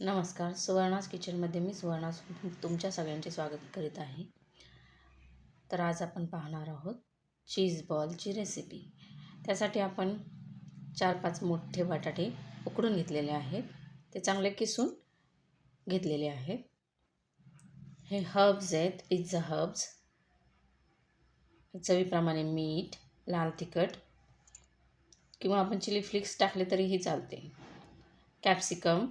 नमस्कार. सुवर्णाज किचनमध्ये मी सुवर्णा तुमच्या सगळ्यांचे स्वागत करीत आहे. तर आज आपण पाहणार आहोत चीज बॉलची रेसिपी. त्यासाठी आपण 4-5 मोठे बटाटे उकडून घेतलेले आहेत. ते चांगले किसून घेतलेले आहेत. हे हर्ब्स आहेत, पिझ्झा हर्ब्स. चवीप्रमाणे मीठ, लाल तिखट किंवा आपण चिली फ्लेक्स टाकले तरीही चालते. कॅप्सिकम,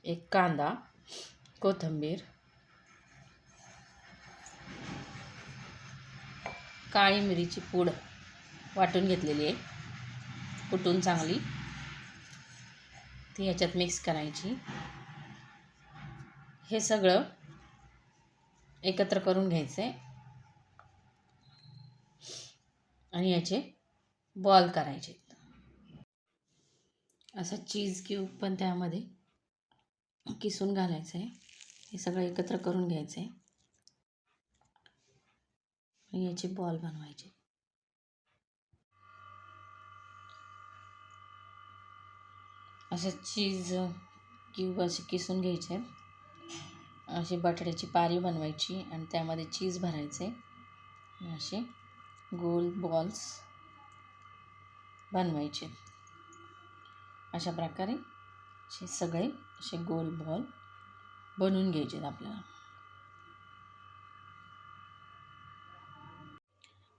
एक कांदा, कोथिंबीर, काळी मिरीची पूड वाटून घेतलेली आहे, कुटून चांगली ती ह्याच्यात मिक्स करायची. हे सगळं एकत्र करून घ्यायचं आहे आणि याचे बॉल करायचे. असा चीज क्यूब पण त्यामध्ये किसून घालायचं आहे. हे सगळं एकत्र करून घ्यायचं आहे आणि याचे बॉल बनवायचे. असे चीज क्यूब असे किसून घ्यायचे. अशी बटाट्याची पारी बनवायची आणि त्यामध्ये चीज भरायचे. असे गोल बॉल्स बनवायचे. अशा प्रकारे हे सगळे असे गोल बॉल बनवून घ्यायचे आपल्याला.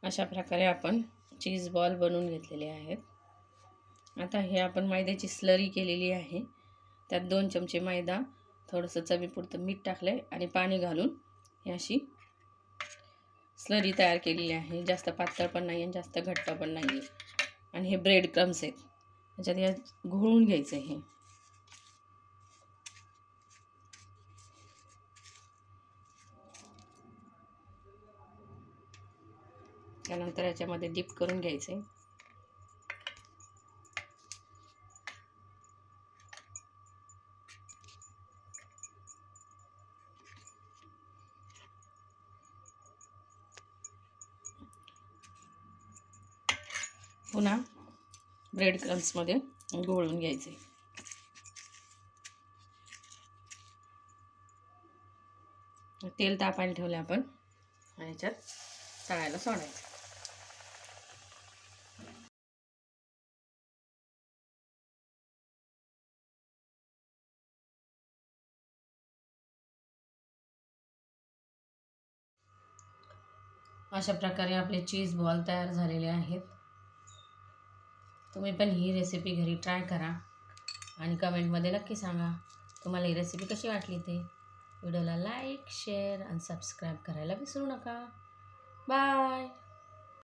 अशा प्रकारे आपण चीज बॉल बनवून घेतलेले आहेत. आता हे आपण मैद्याची स्लरी केलेली आहे. त्यात 2 चमचे मैदा, थोडंसं चवीपुरतं मीठ टाकलं आहे आणि पाणी घालून ही अशी स्लरी तयार केलेली आहे. जास्त पातळ पण नाही आणि जास्त घट्ट पण नाही. आणि हे ब्रेड क्रम्स आहेत, त्याच्यात या घोळून घ्यायचं. हे त्यानंतर याच्यामध्ये डिप करून घ्यायचं आहे. पुन्हा ब्रेड क्रम्समध्ये घोळून घ्यायचे. तेल तापायला ठेवलं आपण आणि याच्यात तळायला सोडायचं. अशा प्रकारे आपले चीज बॉल तयार झालेले आहेत. तुम्ही पण ही रेसिपी घरी ट्राय करा आणि कमेंटमध्ये नक्की सांगा तुम्हाला ही रेसिपी कशी वाटली ते. व्हिडिओला लाईक, शेअर आणि सबस्क्राईब करायला विसरू नका. बाय.